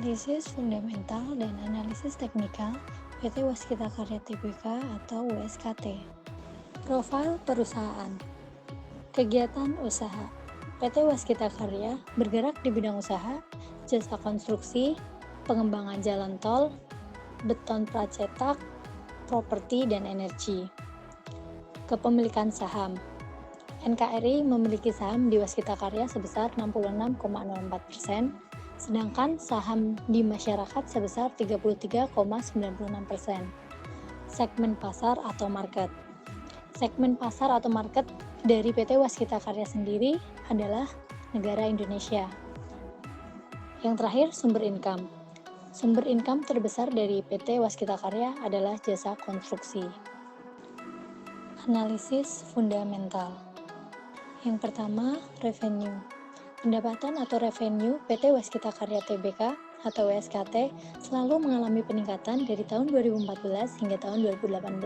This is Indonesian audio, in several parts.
Analisis fundamental dan analisis teknikal PT Waskita Karya Tbk atau WSKT. Profil perusahaan. Kegiatan usaha. PT Waskita Karya bergerak di bidang usaha, jasa konstruksi, pengembangan jalan tol, beton pracetak, properti dan energi. Kepemilikan saham. NKRI memiliki saham di Waskita Karya sebesar 66,04%, sedangkan saham di masyarakat sebesar 33,96%. Segmen pasar atau market. Segmen pasar atau market dari PT Waskita Karya sendiri adalah negara Indonesia. Yang terakhir, sumber income. Sumber income terbesar dari PT Waskita Karya adalah jasa konstruksi. Analisis fundamental. Yang pertama, revenue. Pendapatan atau revenue PT Waskita Karya Tbk atau WSKT selalu mengalami peningkatan dari tahun 2014 hingga tahun 2018.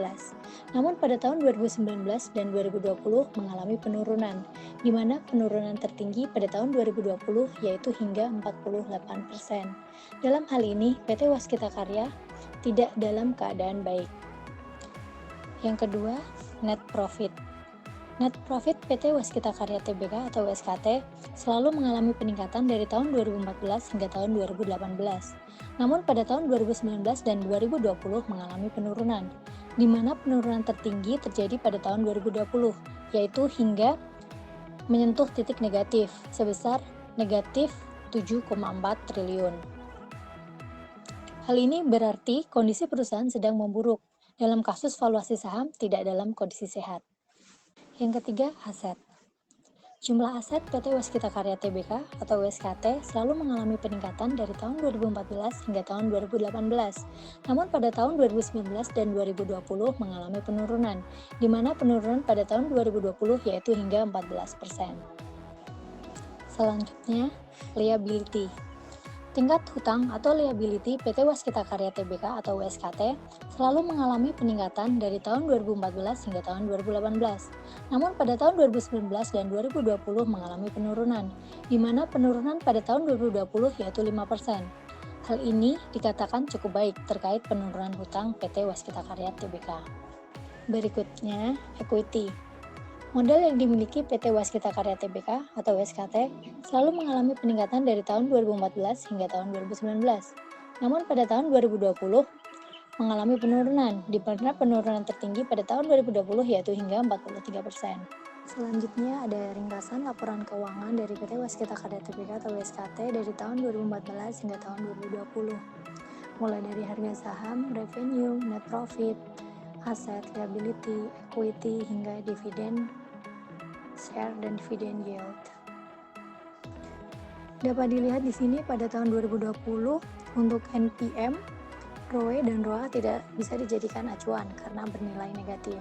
Namun pada tahun 2019 dan 2020 mengalami penurunan, di mana penurunan tertinggi pada tahun 2020 yaitu hingga 48%. Dalam hal ini, PT Waskita Karya tidak dalam keadaan baik. Yang kedua, net profit. Net profit PT Waskita Karya Tbk atau WSKT selalu mengalami peningkatan dari tahun 2014 hingga tahun 2018. Namun pada tahun 2019 dan 2020 mengalami penurunan, di mana penurunan tertinggi terjadi pada tahun 2020, yaitu hingga menyentuh titik negatif sebesar negatif 7,4 triliun. Hal ini berarti kondisi perusahaan sedang memburuk. Dalam kasus valuasi saham tidak dalam kondisi sehat. Yang ketiga, aset. Jumlah aset PT Waskita Karya Tbk atau WSKT selalu mengalami peningkatan dari tahun 2014 hingga tahun 2018. Namun pada tahun 2019 dan 2020 mengalami penurunan, di mana penurunan pada tahun 2020 yaitu hingga 14%. Selanjutnya, liability. Tingkat hutang atau liability PT Waskita Karya Tbk atau WSKT selalu mengalami peningkatan dari tahun 2014 hingga tahun 2018. Namun pada tahun 2019 dan 2020 mengalami penurunan, di mana penurunan pada tahun 2020 yaitu 5%. Hal ini dikatakan cukup baik terkait penurunan hutang PT Waskita Karya Tbk. Berikutnya, equity. Modal yang dimiliki PT Waskita Karya Tbk atau WSKT selalu mengalami peningkatan dari tahun 2014 hingga tahun 2019. Namun pada tahun 2020 mengalami penurunan, di mana penurunan tertinggi pada tahun 2020 yaitu hingga 43%. Selanjutnya ada ringkasan laporan keuangan dari PT Waskita Karya Tbk atau WSKT dari tahun 2014 hingga tahun 2020. Mulai dari harga saham, revenue, net profit, aset, liability, equity, hingga dividen, share, dan dividen yield. Dapat dilihat di sini pada tahun 2020 untuk NPM, ROE dan ROA tidak bisa dijadikan acuan karena bernilai negatif.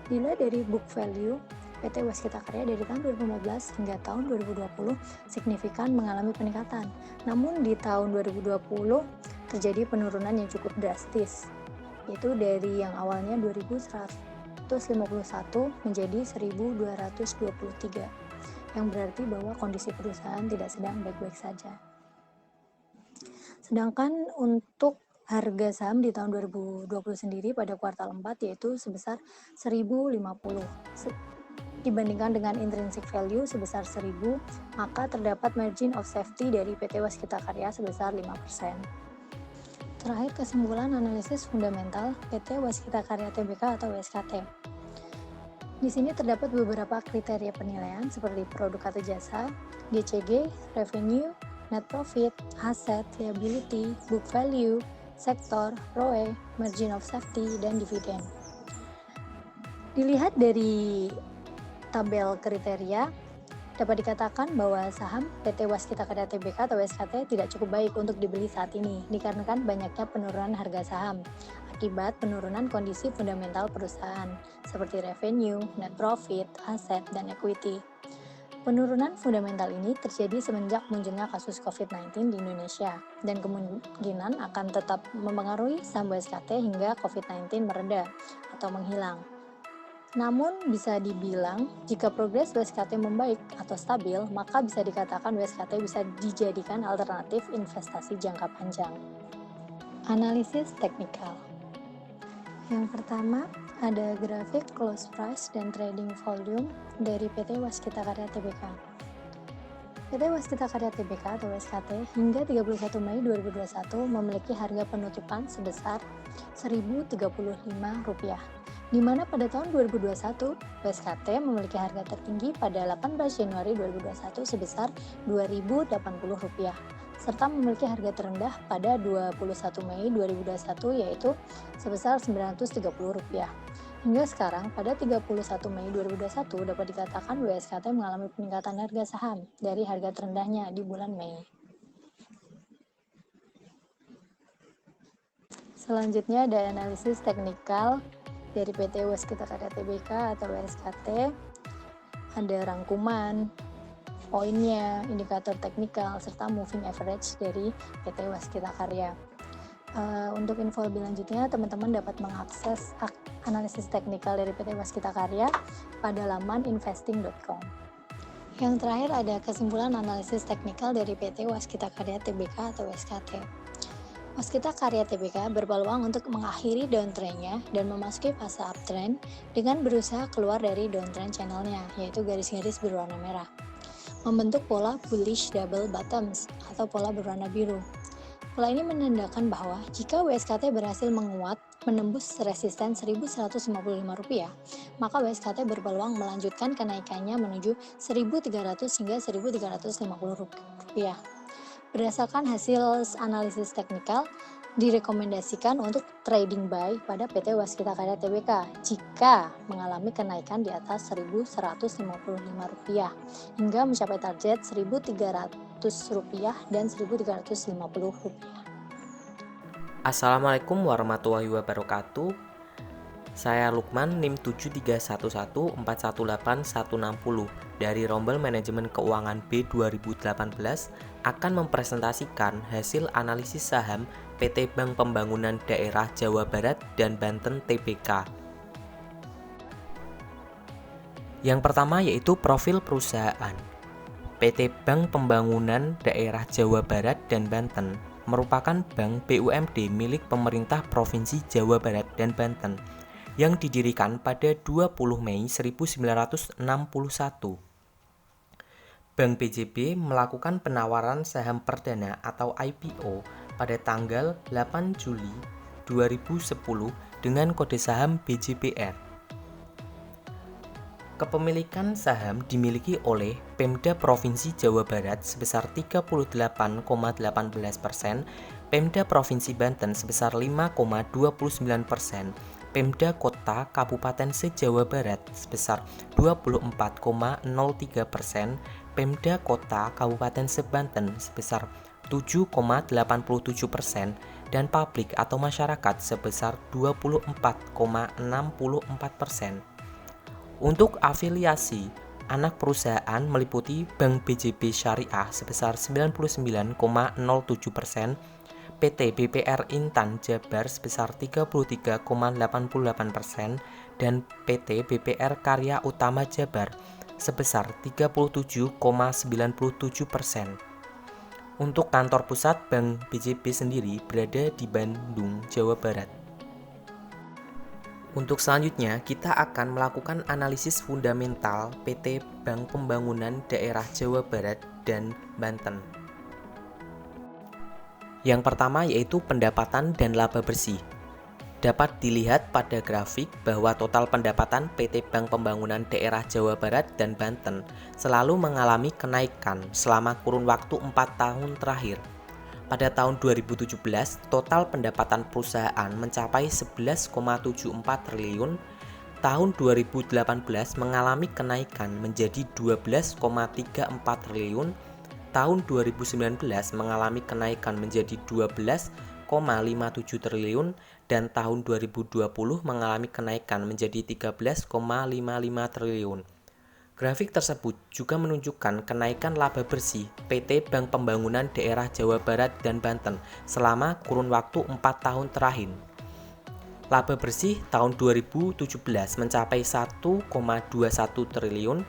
Dilihat dari book value, PT Waskita Karya dari tahun 2015 hingga tahun 2020 signifikan mengalami peningkatan. Namun di tahun 2020 terjadi penurunan yang cukup drastis, yaitu dari yang awalnya 2.151 menjadi 1.223, yang berarti bahwa kondisi perusahaan tidak sedang baik-baik saja. Sedangkan untuk harga saham di tahun 2020 sendiri pada kuartal 4 yaitu sebesar 1.050. Dibandingkan dengan intrinsic value sebesar 1.000, maka terdapat margin of safety dari PT Waskita Karya sebesar 5%. Terakhir, kesimpulan analisis fundamental PT Waskita Karya Tbk atau WSKT. Di sini terdapat beberapa kriteria penilaian seperti produk atau jasa, GCG, revenue, net profit, aset, liability, book value, sektor, ROE, margin of safety, dan dividen. Dilihat dari tabel kriteria, dapat dikatakan bahwa saham PT Waskita Karya Tbk atau WSKT tidak cukup baik untuk dibeli saat ini dikarenakan banyaknya penurunan harga saham akibat penurunan kondisi fundamental perusahaan seperti revenue, net profit, aset, dan equity. Penurunan fundamental ini terjadi semenjak munculnya kasus COVID-19 di Indonesia dan kemungkinan akan tetap mempengaruhi saham WSKT hingga COVID-19 mereda atau menghilang. Namun bisa dibilang jika progres WSKT membaik atau stabil, maka bisa dikatakan WSKT bisa dijadikan alternatif investasi jangka panjang. Analisis teknikal. Yang pertama, ada grafik close price dan trading volume dari PT Waskita Karya Tbk. PT Waskita Karya Tbk atau WSKT hingga 31 Mei 2021 memiliki harga penutupan sebesar Rp1.035, di mana pada tahun 2021 WSKT memiliki harga tertinggi pada 18 Januari 2021 sebesar Rp2.080, serta memiliki harga terendah pada 21 Mei 2021 yaitu sebesar Rp930. Hingga sekarang, pada 31 Mei 2021 dapat dikatakan WSKT mengalami peningkatan harga saham dari harga terendahnya di bulan Mei. Selanjutnya ada analisis teknikal dari PT Waskita Karya Tbk atau WSKT. Ada rangkuman, poinnya, indikator teknikal, serta moving average dari PT Waskita Karya. Untuk info lebih lanjutnya, teman-teman dapat mengakses analisis teknikal dari PT Waskita Karya pada laman investing.com. Yang terakhir ada kesimpulan analisis teknikal dari PT Waskita Karya Tbk atau WSKT. Waskita Karya Tbk berpeluang untuk mengakhiri downtrend-nya dan memasuki fase uptrend dengan berusaha keluar dari downtrend channel-nya, yaitu garis-garis berwarna merah, membentuk pola bullish double bottoms atau pola berwarna biru. Pola ini menandakan bahwa jika WSKT berhasil menguat menembus resisten Rp1.155, maka WSKT berpeluang melanjutkan kenaikannya menuju Rp1.300 hingga Rp1.350. Berdasarkan hasil analisis teknikal, direkomendasikan untuk trading buy pada PT Waskita Karya Tbk jika mengalami kenaikan di atas Rp1.155 hingga mencapai target Rp1.300 dan Rp1.350. Assalamualaikum warahmatullahi wabarakatuh. Saya Lukman, NIM 731141810 dari Rombel Manajemen Keuangan B 2018 akan mempresentasikan hasil analisis saham PT Bank Pembangunan Daerah Jawa Barat dan Banten Tbk. Yang pertama yaitu profil perusahaan. PT Bank Pembangunan Daerah Jawa Barat dan Banten merupakan bank BUMD milik pemerintah Provinsi Jawa Barat dan Banten yang didirikan pada 20 Mei 1961. Bank BJB melakukan penawaran saham perdana atau IPO pada tanggal 8 Juli 2010 dengan kode saham BJBR. Kepemilikan saham dimiliki oleh Pemda Provinsi Jawa Barat sebesar 38,18%, Pemda Provinsi Banten sebesar 5,29%, Pemda Kota Kabupaten se-Jawa Barat sebesar 24,03%, Pemda Kota Kabupaten se-Banten sebesar 7,87%, dan publik atau masyarakat sebesar 24,64%. Untuk afiliasi, anak perusahaan meliputi Bank BJB Syariah sebesar 99,07%, PT BPR Intan Jabar sebesar 33,88%, dan PT BPR Karya Utama Jabar sebesar 37,97%. Untuk kantor pusat Bank BJB sendiri berada di Bandung, Jawa Barat. Untuk selanjutnya, kita akan melakukan analisis fundamental PT Bank Pembangunan Daerah Jawa Barat dan Banten. Yang pertama yaitu pendapatan dan laba bersih. Dapat dilihat pada grafik bahwa total pendapatan PT Bank Pembangunan Daerah Jawa Barat dan Banten selalu mengalami kenaikan selama kurun waktu 4 tahun terakhir. Pada tahun 2017, total pendapatan perusahaan mencapai 11,74 triliun. Tahun 2018 mengalami kenaikan menjadi 12,34 triliun. Tahun 2019 mengalami kenaikan menjadi 12,57 triliun dan tahun 2020 mengalami kenaikan menjadi 13,55 triliun. Grafik tersebut juga menunjukkan kenaikan laba bersih PT Bank Pembangunan Daerah Jawa Barat dan Banten selama kurun waktu 4 tahun terakhir. Laba bersih tahun 2017 mencapai 1,21 triliun,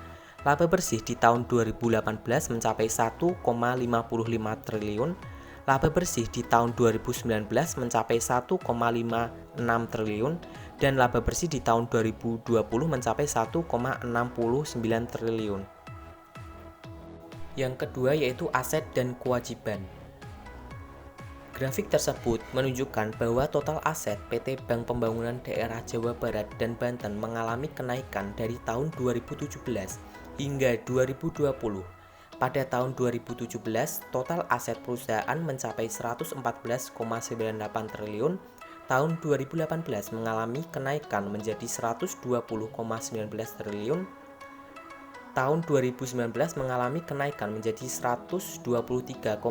laba bersih di tahun 2018 mencapai 1,55 triliun, laba bersih di tahun 2019 mencapai 1,56 triliun, dan laba bersih di tahun 2020 mencapai 1,69 triliun. Yang kedua yaitu aset dan kewajiban. Grafik tersebut menunjukkan bahwa total aset PT Bank Pembangunan Daerah Jawa Barat dan Banten mengalami kenaikan dari tahun 2017 hingga 2020. Pada tahun 2017, total aset perusahaan mencapai 114,98 triliun. Tahun 2018 mengalami kenaikan menjadi 120,19 triliun. Tahun 2019 mengalami kenaikan menjadi 123,53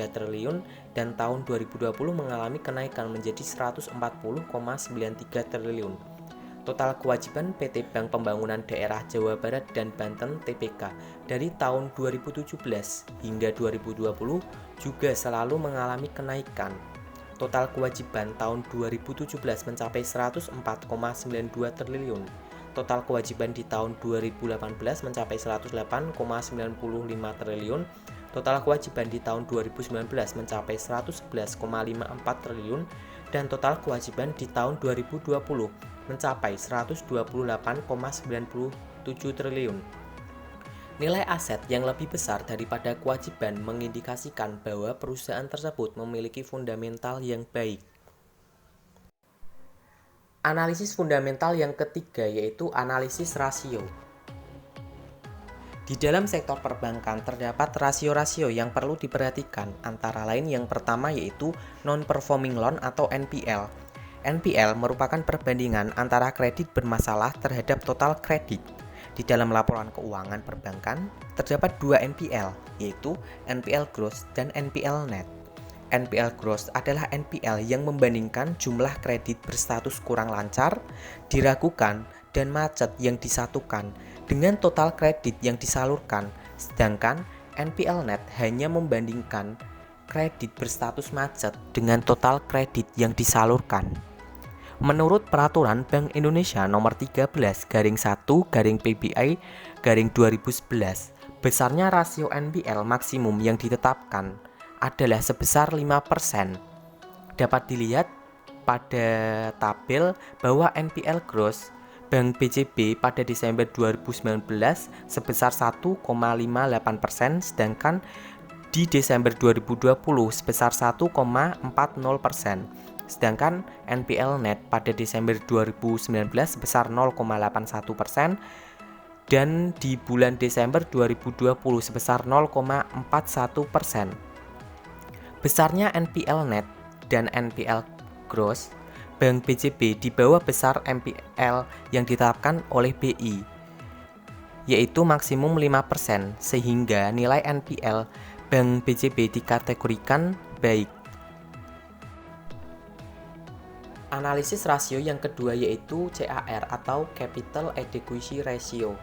triliun dan tahun 2020 mengalami kenaikan menjadi 140,93 triliun. Total kewajiban PT Bank Pembangunan Daerah Jawa Barat dan Banten (TBK) dari tahun 2017 hingga 2020 juga selalu mengalami kenaikan. Total kewajiban tahun 2017 mencapai 104,92 triliun. Total kewajiban di tahun 2018 mencapai 108,95 triliun. Total kewajiban di tahun 2019 mencapai 111,54 triliun dan total kewajiban di tahun 2020 mencapai 128,97 triliun. Nilai aset yang lebih besar daripada kewajiban mengindikasikan bahwa perusahaan tersebut memiliki fundamental yang baik. Analisis fundamental yang ketiga yaitu analisis rasio. Di dalam sektor perbankan terdapat rasio-rasio yang perlu diperhatikan, antara lain yang pertama yaitu non-performing loan atau NPL. NPL merupakan perbandingan antara kredit bermasalah terhadap total kredit. Di dalam laporan keuangan perbankan terdapat dua NPL, yaitu NPL gross dan NPL net. NPL gross adalah NPL yang membandingkan jumlah kredit berstatus kurang lancar, diragukan, dan macet yang disatukan dengan total kredit yang disalurkan, sedangkan NPL net hanya membandingkan kredit berstatus macet dengan total kredit yang disalurkan. Menurut Peraturan Bank Indonesia Nomor 13/PBI/2011, besarnya rasio NPL maksimum yang ditetapkan adalah sebesar 5%. Dapat dilihat pada tabel bahwa NPL gross Bank BJB pada Desember 2019 sebesar 1,58%, sedangkan di Desember 2020 sebesar 1,40%. Sedangkan NPL net pada Desember 2019 sebesar 0,81% dan di bulan Desember 2020 sebesar 0,41%. Besarnya NPL net dan NPL gross Bank BJB di bawah besar NPL yang ditetapkan oleh BI, yaitu maksimum 5%, sehingga nilai NPL Bank BJB dikategorikan baik. Analisis rasio yang kedua yaitu CAR atau Capital Adequacy Ratio.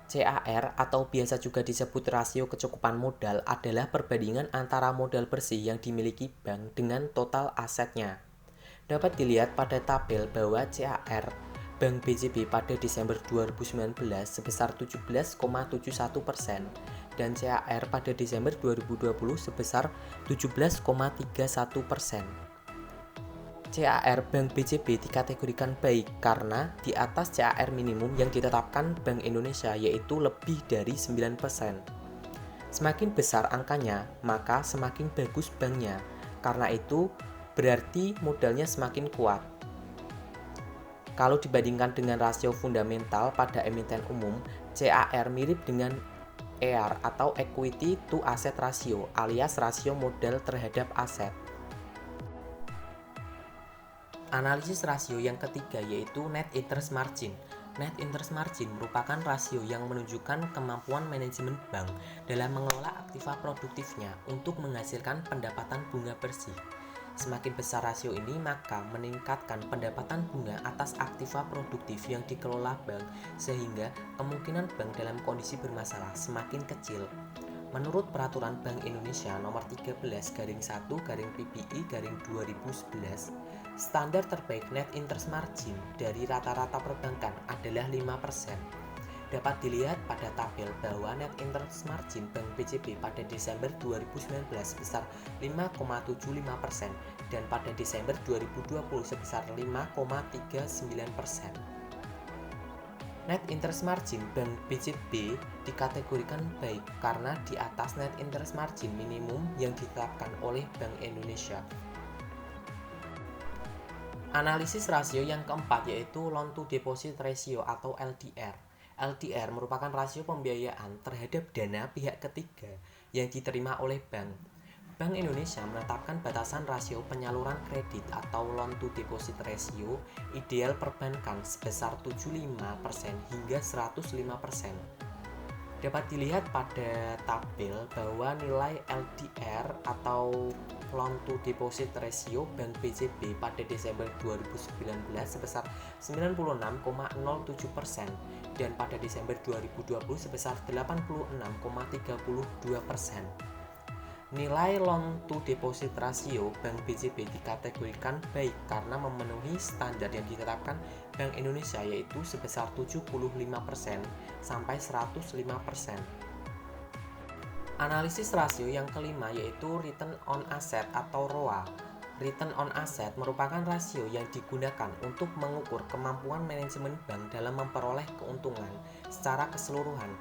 CAR atau biasa juga disebut rasio kecukupan modal adalah perbandingan antara modal bersih yang dimiliki bank dengan total asetnya. Dapat dilihat pada tabel bahwa CAR Bank BJB pada Desember 2019 sebesar 17,71% dan CAR pada Desember 2020 sebesar 17,31%. CAR Bank BJB dikategorikan baik karena di atas CAR minimum yang ditetapkan Bank Indonesia, yaitu lebih dari 9%. Semakin besar angkanya, maka semakin bagus banknya. Karena itu, berarti modalnya semakin kuat. Kalau dibandingkan dengan rasio fundamental pada emiten umum, CAR mirip dengan EAR atau Equity to Asset Ratio alias rasio modal terhadap aset. Analisis rasio yang ketiga yaitu Net Interest Margin. Net Interest Margin merupakan rasio yang menunjukkan kemampuan manajemen bank dalam mengelola aktiva produktifnya untuk menghasilkan pendapatan bunga bersih. Semakin besar rasio ini, maka meningkatkan pendapatan bunga atas aktiva produktif yang dikelola bank, sehingga kemungkinan bank dalam kondisi bermasalah semakin kecil. Menurut Peraturan Bank Indonesia Nomor 13/1/PPI/2011, standar terbaik net interest margin dari rata-rata perbankan adalah 5%. Dapat dilihat pada tabel bahwa net interest margin Bank BCB pada Desember 2019 sebesar 5,75% dan pada Desember 2020 sebesar 5,39%. Net interest margin Bank BCB dikategorikan baik karena di atas net interest margin minimum yang ditetapkan oleh Bank Indonesia. Analisis rasio yang keempat yaitu loan to deposit ratio atau LDR. LDR merupakan rasio pembiayaan terhadap dana pihak ketiga yang diterima oleh bank. Bank Indonesia menetapkan batasan rasio penyaluran kredit atau loan to deposit ratio ideal perbankan sebesar 75% hingga 105%. Dapat dilihat pada tabel bahwa nilai LDR atau loan to deposit ratio Bank BCB pada Desember 2019 sebesar 96,07% dan pada Desember 2020 sebesar 86,32%. Nilai loan to deposit ratio Bank BCB dikategorikan baik karena memenuhi standar yang ditetapkan Bank Indonesia yaitu sebesar 75% sampai 105%. Analisis rasio yang kelima yaitu return on asset atau ROA. Return on asset merupakan rasio yang digunakan untuk mengukur kemampuan manajemen bank dalam memperoleh keuntungan secara keseluruhan.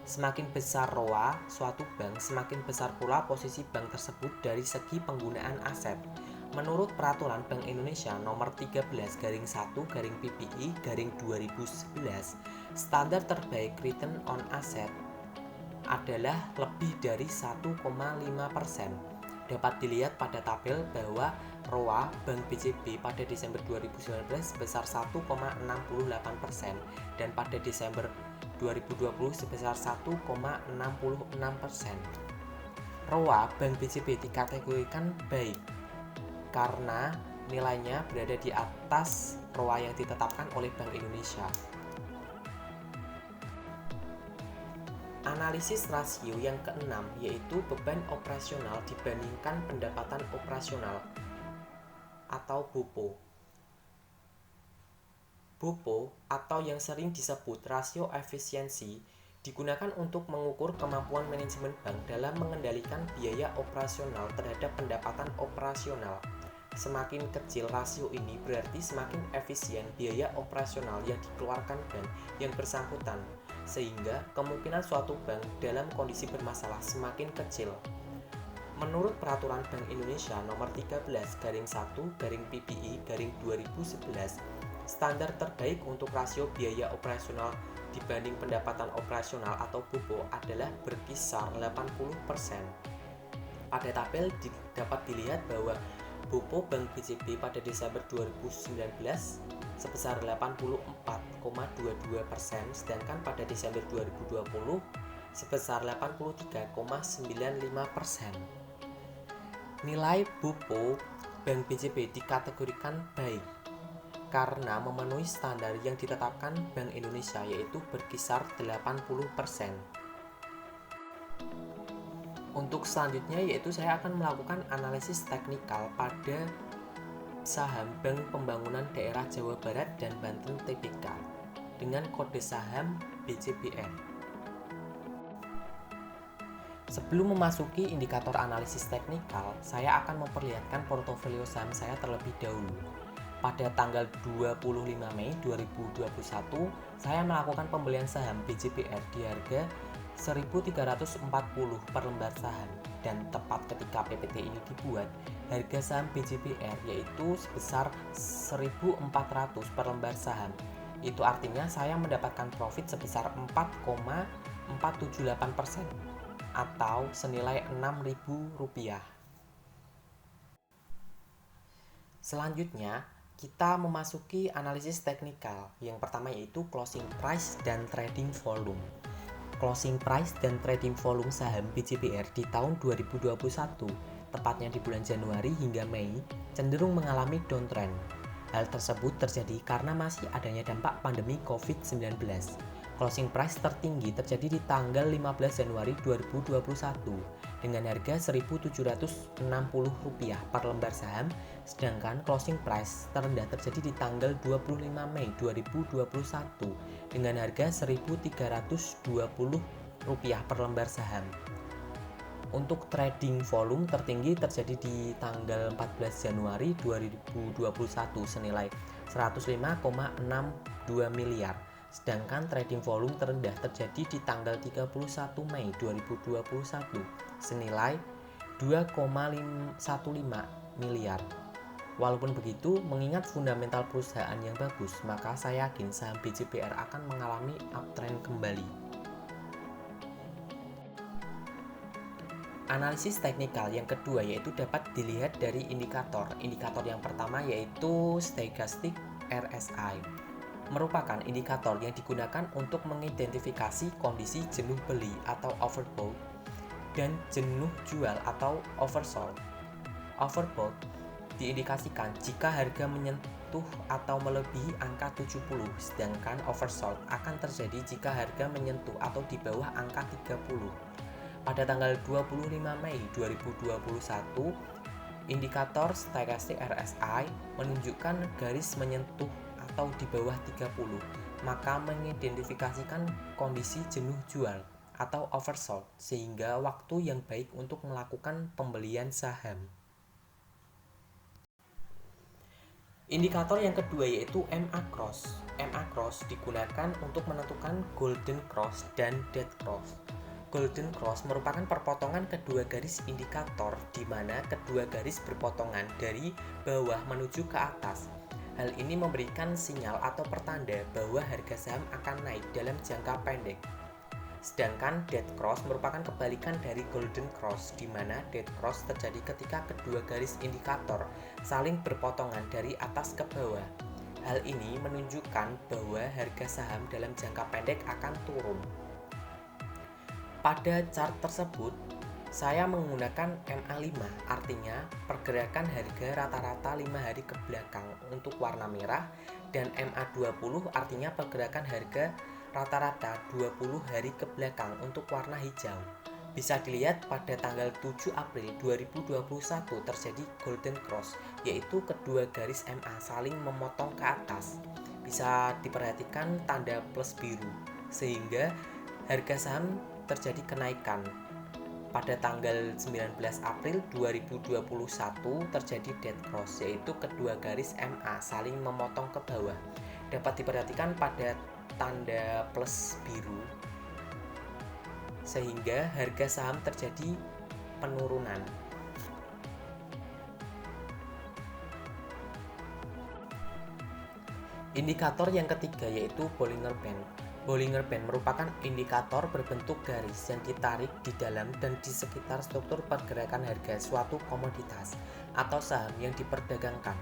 Semakin besar ROA suatu bank, semakin besar pula posisi bank tersebut dari segi penggunaan aset. Menurut Peraturan Bank Indonesia Nomor 13/PPI/2011, standar terbaik return on asset adalah lebih dari 1,5%. Dapat dilihat pada tabel bahwa ROA Bank BCB pada Desember 2019 sebesar 1,68% dan pada Desember 2020 sebesar 1,66%. ROA Bank BCB dikategorikan baik karena nilainya berada di atas ROA yang ditetapkan oleh Bank Indonesia. Analisis rasio yang keenam yaitu beban operasional dibandingkan pendapatan operasional atau BOPO. BOPO atau yang sering disebut rasio efisiensi digunakan untuk mengukur kemampuan manajemen bank dalam mengendalikan biaya operasional terhadap pendapatan operasional. Semakin kecil rasio ini berarti semakin efisien biaya operasional yang dikeluarkan bank yang bersangkutan, sehingga kemungkinan suatu bank dalam kondisi bermasalah semakin kecil. Menurut Peraturan Bank Indonesia Nomor 13/1/PPI/2011, standar terbaik untuk rasio biaya operasional dibanding pendapatan operasional atau BOPO adalah berkisar 80%. Pada tabel dapat dilihat bahwa BOPO Bank BCB pada Desember 2019 sebesar 84,22%, sedangkan pada Desember 2020 sebesar 83,95%. Nilai BOPO Bank BCB dikategorikan baik karena memenuhi standar yang ditetapkan Bank Indonesia yaitu berkisar 80%. Untuk selanjutnya yaitu saya akan melakukan analisis teknikal pada saham Bank Pembangunan Daerah Jawa Barat dan Banten Tbk dengan kode saham BCBR. Sebelum memasuki indikator analisis teknikal, saya akan memperlihatkan portofolio saham saya terlebih dahulu. Pada tanggal 25 Mei 2021, saya melakukan pembelian saham BCBR di harga 1.340 per lembar saham dan tepat ketika PPT ini dibuat, harga saham BCBR yaitu sebesar 1.400 per lembar saham. Itu artinya saya mendapatkan profit sebesar 4,478% atau senilai Rp6.000. Selanjutnya, kita memasuki analisis teknikal. Yang pertama yaitu closing price dan trading volume. Closing price dan trading volume saham BCBR di tahun 2021, tepatnya di bulan Januari hingga Mei, cenderung mengalami downtrend. Hal tersebut terjadi karena masih adanya dampak pandemi COVID-19. Closing price tertinggi terjadi di tanggal 15 Januari 2021 dengan harga Rp1.760 per lembar saham, sedangkan closing price terendah terjadi di tanggal 25 Mei 2021 dengan harga Rp1.320 per lembar saham. Untuk trading volume tertinggi terjadi di tanggal 14 Januari 2021 senilai 105,62 miliar. Sedangkan trading volume terendah terjadi di tanggal 31 Mei 2021 senilai 2,15 miliar. Walaupun begitu, mengingat fundamental perusahaan yang bagus, maka saya yakin saham BJBR akan mengalami uptrend kembali. Analisis teknikal yang kedua yaitu dapat dilihat dari indikator. Indikator yang pertama yaitu Stochastic RSI. Merupakan indikator yang digunakan untuk mengidentifikasi kondisi jenuh beli atau overbought dan jenuh jual atau oversold. Overbought diindikasikan jika harga menyentuh atau melebihi angka 70, sedangkan oversold akan terjadi jika harga menyentuh atau di bawah angka 30. Pada tanggal 25 Mei 2021, indikator Stochastic RSI menunjukkan garis menyentuh atau di bawah 30, maka mengidentifikasikan kondisi jenuh jual atau oversold sehingga waktu yang baik untuk melakukan pembelian saham. Indikator yang kedua yaitu MA Cross. MA Cross digunakan untuk menentukan Golden Cross dan Dead Cross. Golden Cross merupakan perpotongan kedua garis indikator di mana kedua garis berpotongan dari bawah menuju ke atas. Hal ini memberikan sinyal atau pertanda bahwa harga saham akan naik dalam jangka pendek. Sedangkan Dead Cross merupakan kebalikan dari Golden Cross, di mana Dead Cross terjadi ketika kedua garis indikator saling berpotongan dari atas ke bawah. Hal ini menunjukkan bahwa harga saham dalam jangka pendek akan turun. Pada chart tersebut, saya menggunakan MA5, artinya pergerakan harga rata-rata 5 hari ke belakang untuk warna merah, dan MA20 artinya pergerakan harga rata-rata 20 hari ke belakang untuk warna hijau. Bisa dilihat pada tanggal 7 April 2021 terjadi Golden Cross, yaitu kedua garis MA saling memotong ke atas. Bisa diperhatikan tanda plus biru, sehingga harga saham terjadi kenaikan. Pada tanggal 19 April 2021 terjadi Dead Cross, yaitu kedua garis MA saling memotong ke bawah. Dapat diperhatikan pada tanda plus biru, sehingga harga saham terjadi penurunan. Indikator yang ketiga yaitu Bollinger Band. Bollinger Band merupakan indikator berbentuk garis yang ditarik di dalam dan di sekitar struktur pergerakan harga suatu komoditas atau saham yang diperdagangkan.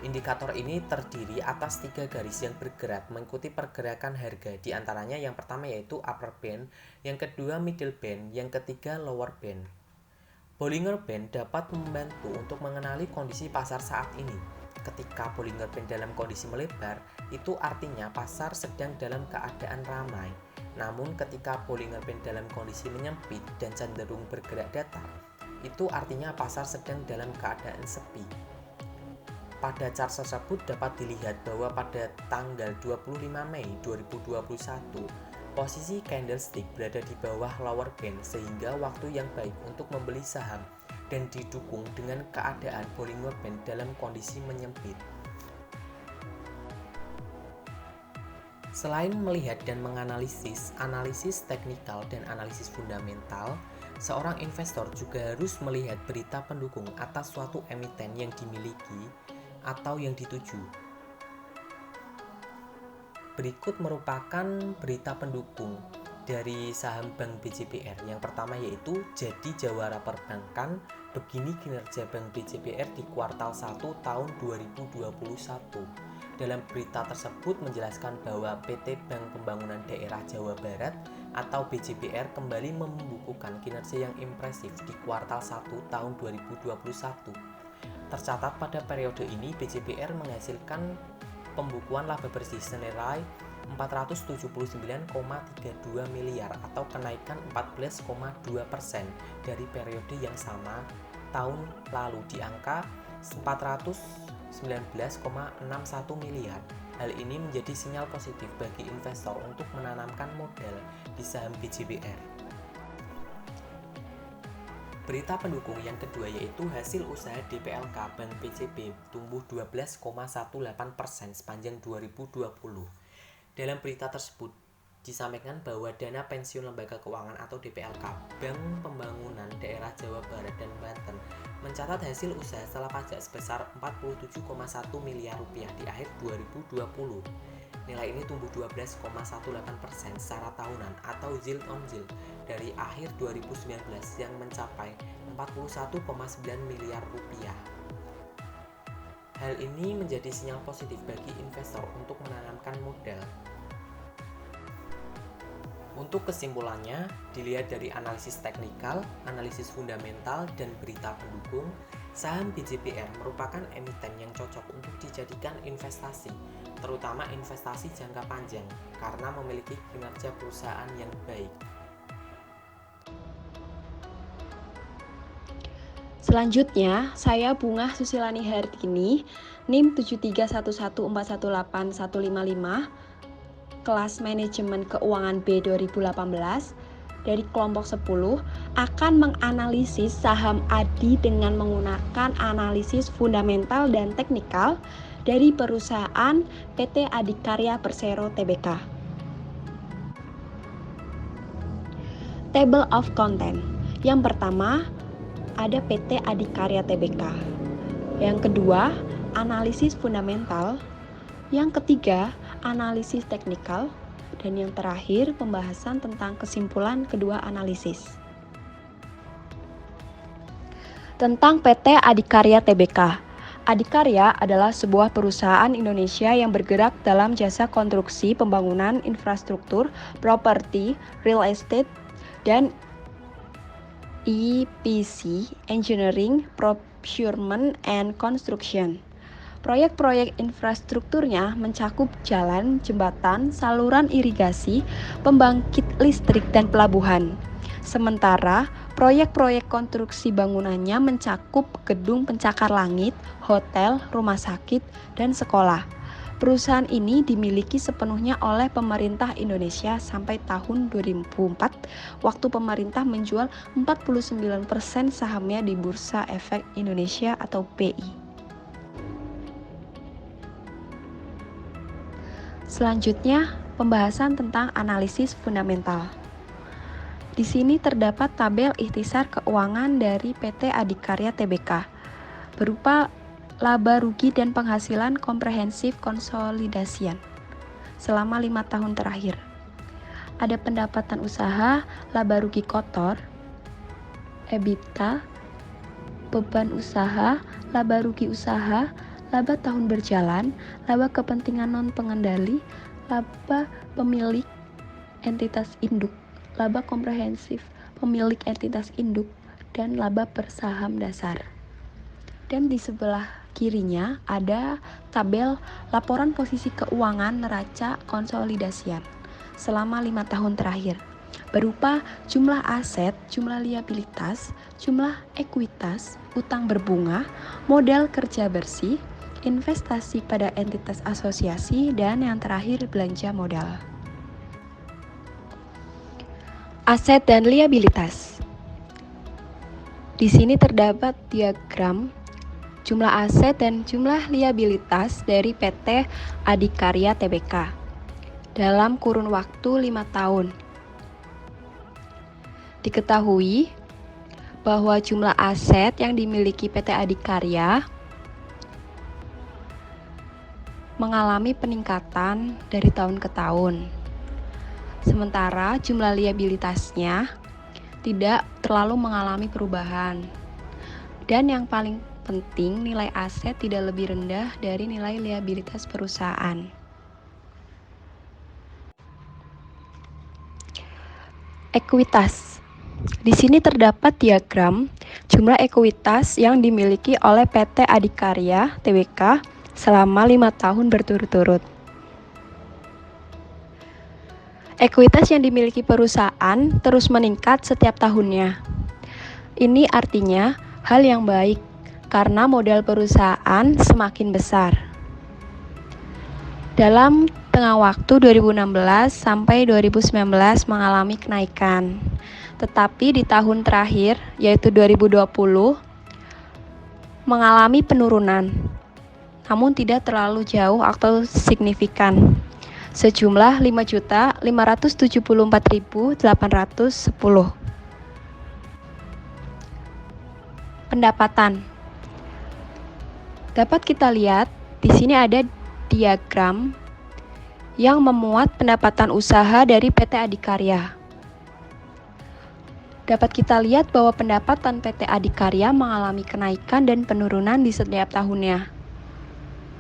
Indikator ini terdiri atas 3 garis yang bergerak mengikuti pergerakan harga, di antaranya yang pertama yaitu upper band, yang kedua middle band, yang ketiga lower band. Bollinger Band dapat membantu untuk mengenali kondisi pasar saat ini. Ketika Bollinger Band dalam kondisi melebar, itu artinya pasar sedang dalam keadaan ramai. Namun ketika Bollinger Band dalam kondisi menyempit dan cenderung bergerak datar, itu artinya pasar sedang dalam keadaan sepi. Pada chart tersebut dapat dilihat bahwa pada tanggal 25 Mei 2021, posisi candlestick berada di bawah lower band sehingga waktu yang baik untuk membeli saham dan didukung dengan keadaan Bollinger Band dalam kondisi menyempit. Selain melihat dan menganalisis analisis teknikal dan analisis fundamental, seorang investor juga harus melihat berita pendukung atas suatu emiten yang dimiliki atau yang dituju. Berikut merupakan berita pendukung dari saham Bank BJBR. Yang pertama yaitu jadi jawara perbankan, begini kinerja Bank BJBR di kuartal 1 tahun 2021. Dalam berita tersebut menjelaskan bahwa PT Bank Pembangunan Daerah Jawa Barat atau BJBR kembali membukukan kinerja yang impresif di kuartal 1 tahun 2021. Tercatat pada periode ini BJBR menghasilkan pembukuan laba bersih senilai 479,32 miliar atau kenaikan 14,2% dari periode yang sama tahun lalu di angka 419,61 miliar. Hal ini menjadi sinyal positif bagi investor untuk menanamkan modal di saham BJBR. Berita pendukung yang kedua yaitu hasil usaha DPLK Bank BCB tumbuh 12,18% sepanjang 2020. Dalam berita tersebut disampaikan bahwa dana pensiun lembaga keuangan atau DPLK Bank Pembangunan Daerah Jawa Barat dan Banten mencatat hasil usaha setelah pajak sebesar 47,1 miliar rupiah di akhir 2020. Nilai ini tumbuh 12,18% secara tahunan atau yield on yield dari akhir 2019 yang mencapai 41,9 miliar rupiah. Hal ini menjadi sinyal positif bagi investor untuk menanamkan modal. Untuk kesimpulannya, dilihat dari analisis teknikal, analisis fundamental, dan berita pendukung, saham BJBR merupakan emiten yang cocok untuk dijadikan investasi, terutama investasi jangka panjang, karena memiliki kinerja perusahaan yang baik. Selanjutnya, saya Bunga Susilani Hartini, NIM 731141815, kelas manajemen keuangan B 2018, dari kelompok 10 akan menganalisis saham ADI dengan menggunakan analisis fundamental dan teknikal dari perusahaan PT Adikarya Persero Tbk. Table of content. Yang pertama, ada PT Adikarya Tbk. Yang kedua, analisis fundamental. Yang ketiga, analisis teknikal. Dan yang terakhir, pembahasan tentang kesimpulan kedua analisis. Tentang PT Adikarya Tbk. Adikarya adalah sebuah perusahaan Indonesia yang bergerak dalam jasa konstruksi, pembangunan, infrastruktur, properti, real estate, dan EPC, engineering, procurement, and construction. Proyek-proyek infrastrukturnya mencakup jalan, jembatan, saluran irigasi, pembangkit listrik, dan pelabuhan. Sementara, proyek-proyek konstruksi bangunannya mencakup gedung pencakar langit, hotel, rumah sakit, dan sekolah. Perusahaan ini dimiliki sepenuhnya oleh pemerintah Indonesia sampai tahun 2004, waktu pemerintah menjual 49% sahamnya di Bursa Efek Indonesia atau BI. Selanjutnya, pembahasan tentang analisis fundamental. Di sini terdapat tabel ikhtisar keuangan dari PT Adikarya Tbk berupa laba rugi dan penghasilan komprehensif konsolidasian selama 5 tahun terakhir. Ada pendapatan usaha, laba rugi kotor, EBITDA, beban usaha, laba rugi usaha, laba tahun berjalan, laba kepentingan non-pengendali, laba pemilik entitas induk, laba komprehensif pemilik entitas induk, dan laba per saham dasar. Dan di sebelah kirinya ada tabel laporan posisi keuangan neraca konsolidasian selama 5 tahun terakhir, berupa jumlah aset, jumlah liabilitas, jumlah ekuitas, utang berbunga, modal kerja bersih, investasi pada entitas asosiasi, dan yang terakhir belanja modal. Aset dan liabilitas. Di sini terdapat diagram jumlah aset dan jumlah liabilitas dari PT Adikarya Tbk dalam kurun waktu 5 tahun. Diketahui bahwa jumlah aset yang dimiliki PT Adikarya mengalami peningkatan dari tahun ke tahun. Sementara jumlah liabilitasnya tidak terlalu mengalami perubahan. Dan yang paling penting, nilai aset tidak lebih rendah dari nilai liabilitas perusahaan. Ekuitas. Di sini terdapat diagram jumlah ekuitas yang dimiliki oleh PT Adikarya Tbk selama 5 tahun berturut-turut. Ekuitas yang dimiliki perusahaan terus meningkat setiap tahunnya. Ini artinya hal yang baik karena modal perusahaan semakin besar. Dalam tengah waktu 2016 sampai 2019 mengalami kenaikan. Tetapi di tahun terakhir yaitu 2020 mengalami penurunan. Namun tidak terlalu jauh atau signifikan. Sejumlah 5.574.810. Pendapatan. Dapat kita lihat di sini ada diagram yang memuat pendapatan usaha dari PT Adikarya. Dapat kita lihat bahwa pendapatan PT Adikarya mengalami kenaikan dan penurunan di setiap tahunnya.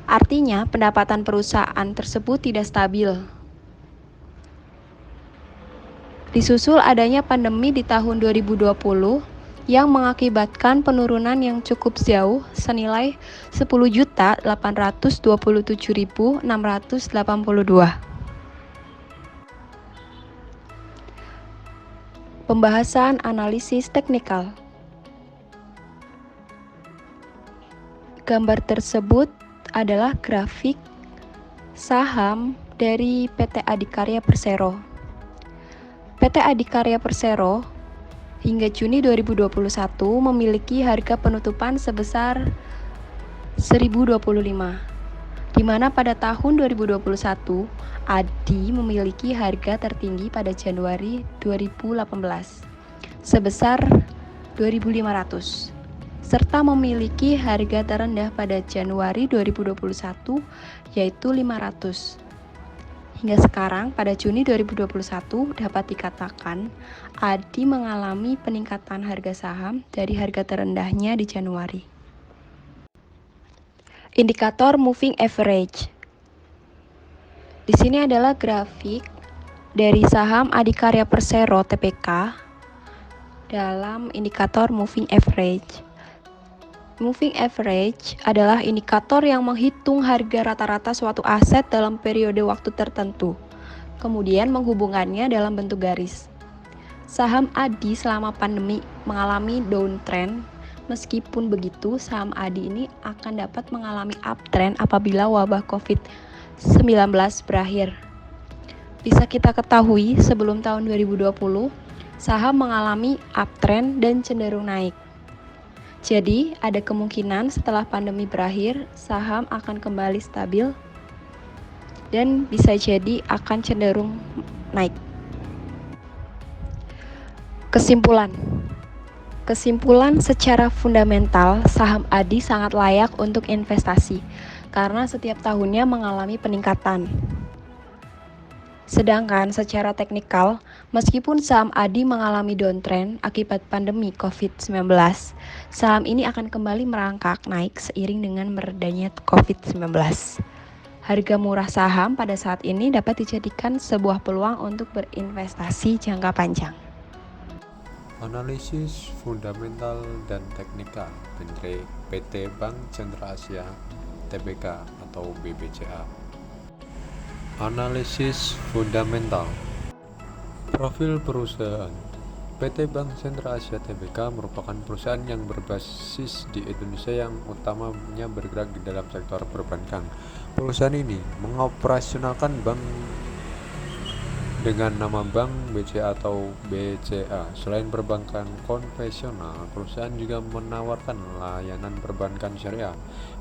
Artinya, pendapatan perusahaan tersebut tidak stabil. Disusul adanya pandemi di tahun 2020 yang mengakibatkan penurunan yang cukup jauh senilai 10.827.682. Pembahasan analisis teknikal. Gambar tersebut adalah grafik saham dari PT Adikarya Persero. PT Adikarya Persero hingga Juni 2021 memiliki harga penutupan sebesar 1025, di mana pada tahun 2021 ADI memiliki harga tertinggi pada Januari 2018 sebesar 2.500, serta memiliki harga terendah pada Januari 2021 yaitu 500. Hingga sekarang pada Juni 2021 dapat dikatakan ADI mengalami peningkatan harga saham dari harga terendahnya di Januari. Indikator moving average. Di sini adalah grafik dari saham Adikarya Persero Tbk dalam indikator moving average. Moving average adalah indikator yang menghitung harga rata-rata suatu aset dalam periode waktu tertentu, kemudian menghubungkannya dalam bentuk garis. Saham ADI selama pandemi mengalami downtrend. Meskipun begitu, saham ADI ini akan dapat mengalami uptrend apabila wabah COVID-19 berakhir. Bisa kita ketahui, sebelum tahun 2020, saham mengalami uptrend dan cenderung naik. Jadi, ada kemungkinan setelah pandemi berakhir, saham akan kembali stabil dan bisa jadi akan cenderung naik. Kesimpulan secara fundamental, saham ADI sangat layak untuk investasi karena setiap tahunnya mengalami peningkatan. Sedangkan secara teknikal, meskipun saham ADI mengalami downtrend akibat pandemi COVID-19, saham ini akan kembali merangkak naik seiring dengan meredanya COVID-19. Harga murah saham pada saat ini dapat dijadikan sebuah peluang untuk berinvestasi jangka panjang. Analisis fundamental dan teknikal PT Bank Cendra Asia Tbk atau BBCA. Analisis fundamental. Profil perusahaan. PT Bank Cendra Asia Tbk merupakan perusahaan yang berbasis di Indonesia yang utamanya bergerak di dalam sektor perbankan. Perusahaan ini mengoperasionalkan bank dengan nama Bank BCA atau BCA. Selain perbankan konvensional, perusahaan juga menawarkan layanan perbankan syariah,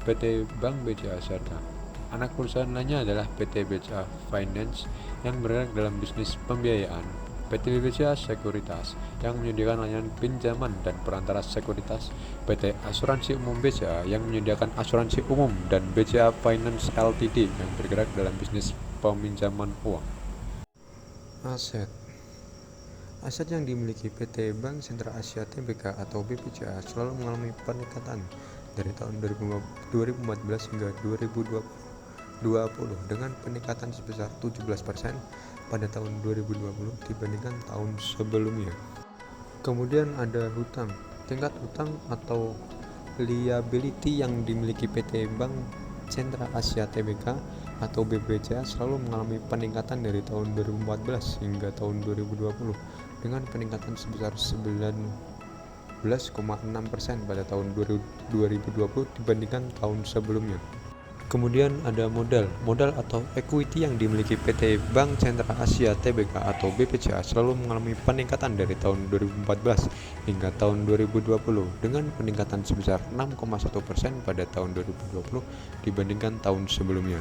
PT Bank BCA Syariah. Anak perusahaan lainnya adalah PT BCA Finance yang bergerak dalam bisnis pembiayaan, PT BCA Sekuritas yang menyediakan layanan pinjaman dan perantara sekuritas, PT Asuransi Umum BCA yang menyediakan asuransi umum, dan BCA Finance Ltd yang bergerak dalam bisnis peminjaman uang. Aset yang dimiliki PT Bank Cendra Asia Tbk atau BBCA selalu mengalami peningkatan dari tahun 2014 hingga 2020 dengan peningkatan sebesar 17% pada tahun 2020 dibandingkan tahun sebelumnya. Kemudian ada hutang. Tingkat hutang atau liability yang dimiliki PT Bank Cendra Asia Tbk atau BBCA selalu mengalami peningkatan dari tahun 2014 hingga tahun 2020 dengan peningkatan sebesar 19,6% pada tahun 2020 dibandingkan tahun sebelumnya. Kemudian ada modal atau equity yang dimiliki PT Bank Sentral Asia Tbk atau BPCA selalu mengalami peningkatan dari tahun 2014 hingga tahun 2020 dengan peningkatan sebesar 6,1% pada tahun 2020 dibandingkan tahun sebelumnya.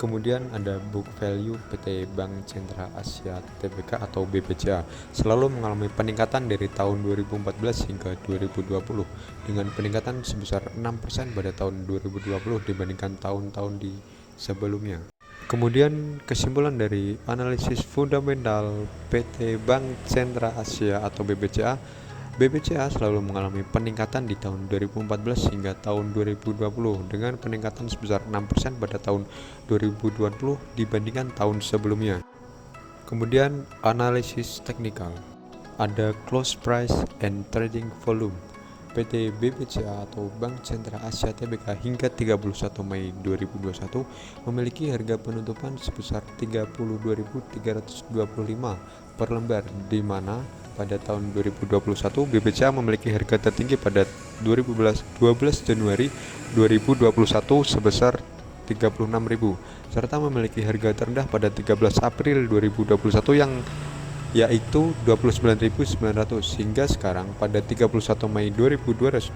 Kemudian ada book value PT Bank Sentral Asia Tbk atau BPCA selalu mengalami peningkatan dari tahun 2014 hingga 2020 dengan peningkatan sebesar 6% pada tahun 2020 dibandingkan tahun-tahun di sebelumnya. Kemudian kesimpulan dari analisis fundamental PT Bank Sentral Asia atau BBCA selalu mengalami peningkatan di tahun 2014 hingga tahun 2020 dengan peningkatan sebesar 6% pada tahun 2020 dibandingkan tahun sebelumnya. Kemudian analisis teknikal. Ada close price and trading volume. PT BBCA atau Bank Sentral Asia Tbk hingga 31 Mei 2021 memiliki harga penutupan sebesar 32.325 per lembar, di mana pada tahun 2021 BBCA memiliki harga tertinggi pada 12 Januari 2021 sebesar 36.000 serta memiliki harga terendah pada 13 April 2021 yang yaitu 29.900 hingga sekarang pada 31 Mei 2021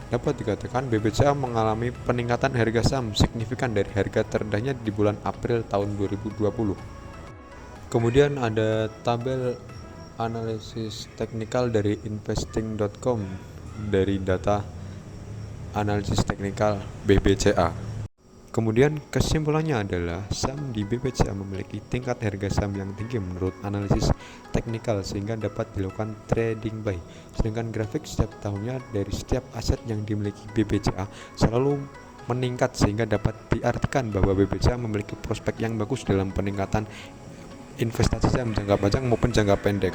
dapat dikatakan BBCA mengalami peningkatan harga saham signifikan dari harga terendahnya di bulan April tahun 2020. Kemudian ada tabel analisis teknikal dari investing.com dari data analisis teknikal BBCA. Kemudian kesimpulannya adalah saham di BBCA memiliki tingkat harga saham yang tinggi menurut analisis teknikal sehingga dapat dilakukan trading buy. Sedangkan grafik setiap tahunnya dari setiap aset yang dimiliki BBCA selalu meningkat sehingga dapat diartikan bahwa BBCA memiliki prospek yang bagus dalam peningkatan investasi saham jangka panjang maupun jangka pendek.